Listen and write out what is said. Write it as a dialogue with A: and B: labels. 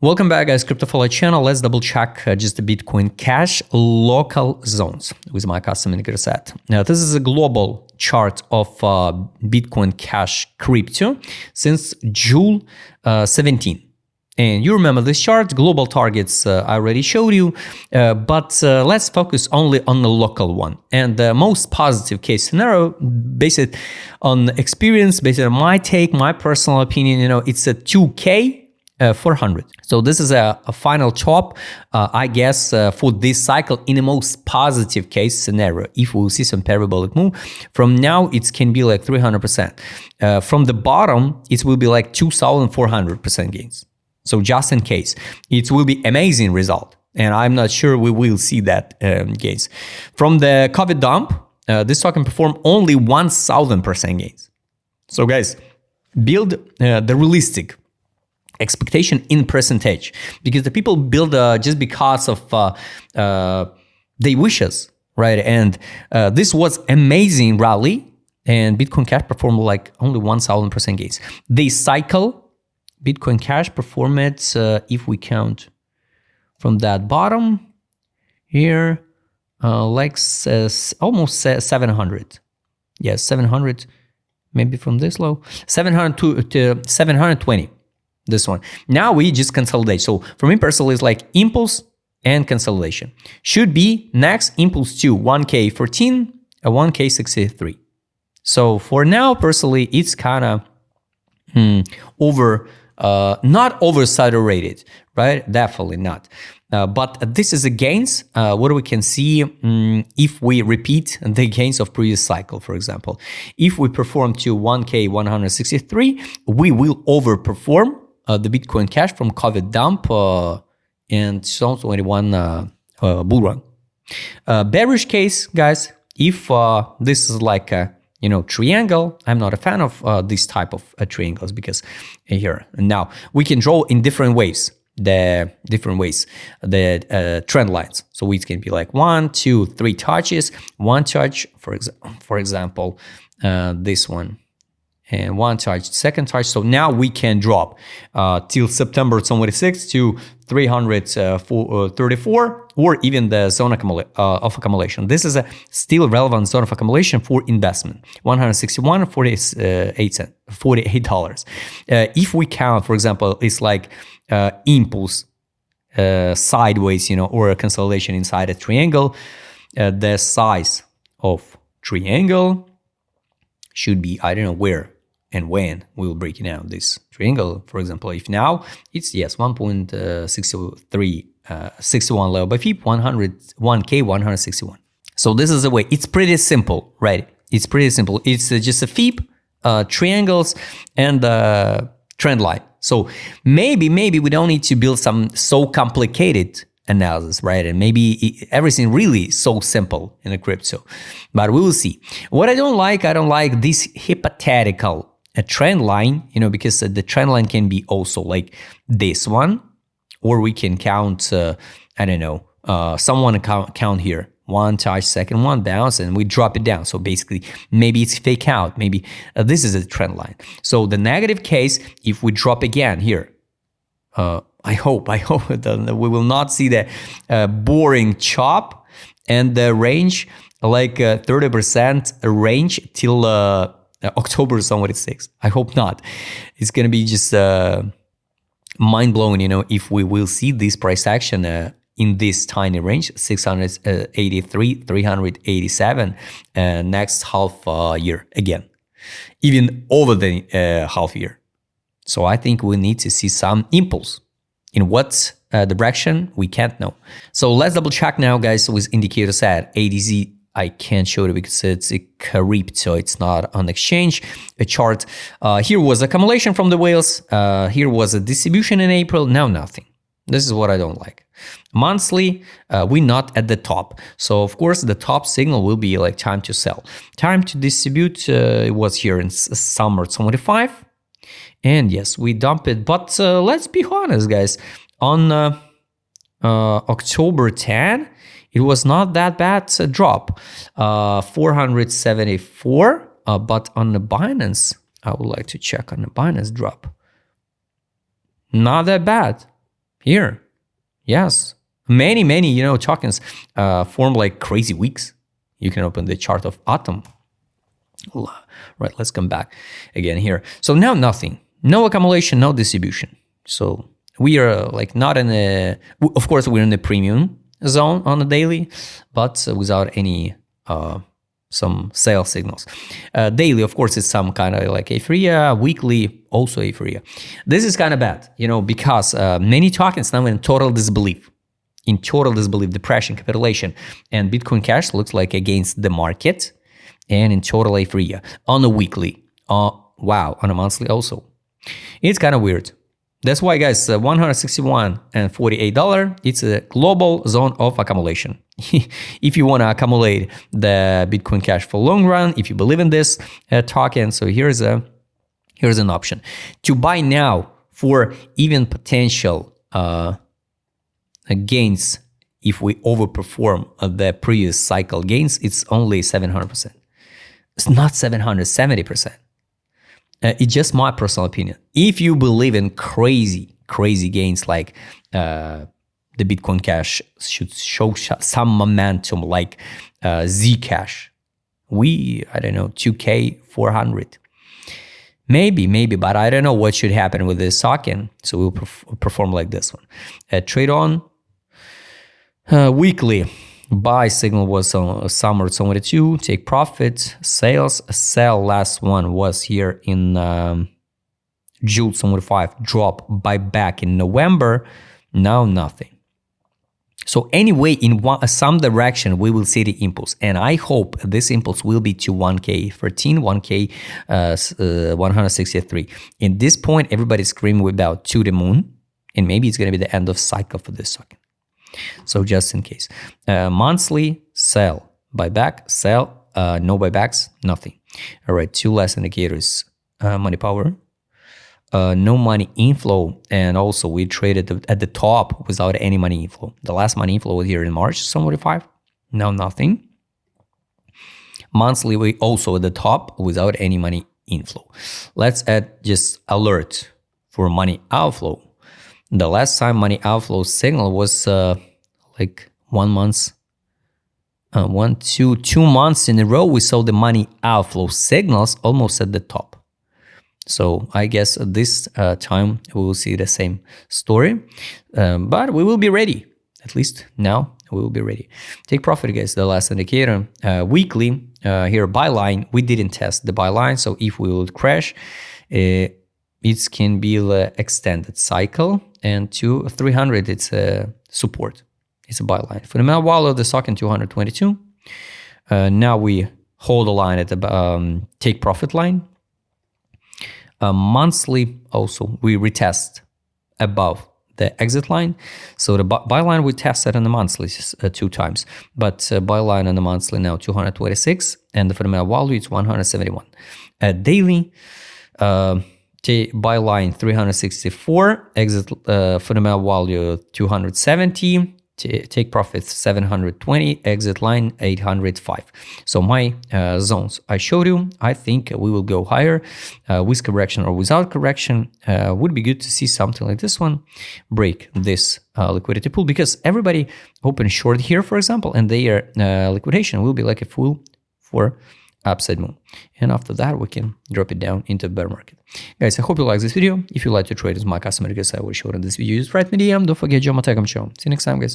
A: Welcome back, guys. Crypto Follow channel. Let's double check just the Bitcoin Cash local zones with my custom indicator set. Now, this is a global chart of Bitcoin Cash crypto since June 17. And you remember this chart, global targets I already showed you, but let's focus only on the local one. And the most positive case scenario, based on experience, based on my take, my personal opinion, it's a 2K 400. So this is a final top, I guess, for this cycle in the most positive case scenario. If we'll see some parabolic move, from now it can be like 300%. From the bottom, it will be like 2,400% gains. So just in case, it will be amazing result. And I'm not sure we will see that gains. From the COVID dump, this token performed only 1,000% gains. So guys, build the realistic expectation in percentage, because the people build just because of their wishes, right? And this was amazing rally, and Bitcoin Cash performed like only 1,000% gains. This cycle, Bitcoin Cash performance, if we count from that bottom here, like almost 700. Yes, 700, maybe from this low, 700 to 720. This one. Now we just consolidate. So for me personally, it's like impulse and consolidation. Should be next impulse to 1K14, a 1K63. So for now, personally, it's kind of not oversaturated, right? Definitely not. But this is a gains. What we can see if we repeat the gains of previous cycle, for example. If we perform to 1K163, we will overperform the Bitcoin Cash from COVID dump and 2021 bull run. Bearish case, guys, if this is like a triangle, I'm not a fan of this type of triangles, because here now we can draw in different ways the trend lines. So it can be like 1, 2, 3 touches, one touch, for example, this one. And one touch, second touch. So now we can drop till September 26 to 334, or even the zone of accumulation. This is a still relevant zone of accumulation for investment. 161, $48. If we count, for example, it's like impulse sideways, or a consolidation inside a triangle. The size of triangle should be, I don't know where and when we will break it down. This triangle, for example, if now it's 1.63, 61 level by FIP, 1K161. So this is the way. It's pretty simple, right? It's pretty simple. It's just a FIP, triangles, and trend line. So maybe we don't need to build some so complicated analysis, right? And maybe everything really so simple in the crypto, but we will see. What I don't like this hypothetical trend line, because the trend line can be also like this one, or we can count, I don't know, someone count here, one touch, second one bounce, and we drop it down. So basically, maybe it's fake out. Maybe this is a trend line. So the negative case, if we drop again here, I hope that we will not see the boring chop and the range like 30% range till October 26. I hope not. It's gonna be just mind blowing, if we will see this price action in this tiny range, 683, 387 next half year again, even over the half year. So I think we need to see some impulse. In what direction, we can't know. So let's double check now, guys, with indicator set. ADZ, I can't show it because it's a crypto, it's not on exchange. A chart. Here was accumulation from the whales. Here was a distribution in April. Now nothing. This is what I don't like. Monthly, we're not at the top. So of course, the top signal will be like time to sell. Time to distribute, it was here in summer 25. And yes, we dump it. But let's be honest, guys. On October 10, it was not that bad drop. 474. But on the Binance, I would like to check on the Binance drop. Not that bad. Here. Yes. Many, you know, tokens form like crazy weeks. You can open the chart of Atom. Right, let's come back again here. So now nothing. No accumulation, no distribution. So we are like not in a, of course we're in the premium zone on the daily, but without any some sale signals. Daily, of course, it's some kind of like euphoria. Weekly, also euphoria. This is kind of bad, you know, because many tokens now in total disbelief. In total disbelief, depression, capitulation, and Bitcoin Cash looks like against the market, and in total euphoria on a weekly. Wow, on a monthly also. It's kind of weird. That's why, guys, $161 and $48, it's a global zone of accumulation. If you want to accumulate the Bitcoin Cash for long run, if you believe in this token, so here's an option. To buy now for even potential gains, if we overperform the previous cycle gains, it's only 700%. It's not 770%. It's just my personal opinion. If you believe in crazy gains, like the Bitcoin Cash should show some momentum, like Zcash, I don't know, 2K, 400. Maybe, but I don't know what should happen with this token. So we'll perform like this one. Trade on weekly. Buy signal was on summer 22, take profit, sales, sell last one was here in June 25, drop, buy back in November, now nothing. So anyway, in some direction, we will see the impulse, and I hope this impulse will be to 1K13, 1K 163. In this point, everybody's screaming about to the moon, and maybe it's going to be the end of cycle for this token. So just in case. Monthly, sell, buyback, sell, no buybacks, nothing. All right, two last indicators, money power, no money inflow, and also we traded at the top without any money inflow. The last money inflow was here in March, 75, now nothing. Monthly, we also at the top without any money inflow. Let's add just alert for money outflow. The last time money outflow signal was like 1 month, 2 months in a row. We saw the money outflow signals almost at the top. So I guess this time we will see the same story, but we will be ready. At least now we will be ready. Take profit, guys. The last indicator, weekly here buy line. We didn't test the buy line, so if we would crash, it can be the extended cycle. And to 300, it's a support. It's a buy line. Fundamental value of the stock in 222. Now we hold a line at the take profit line. Monthly also, we retest above the exit line. So the buy line we tested on the monthly 2 times. But buy line on the monthly now 226. And the fundamental value is 171. Daily, buy line 364, exit fundamental value 270, take profit 720, exit line 805. So my zones I showed you, I think we will go higher with correction or without correction. Would be good to see something like this one break this liquidity pool, because everybody open short here, for example, and their liquidation will be like a full for upside move, and after that we can drop it down into bear market. Guys, I hope you like this video. If you like to trade as my customer, because I will show in this video, use right medium. Don't forget, John Matagam Show. See you next time, guys.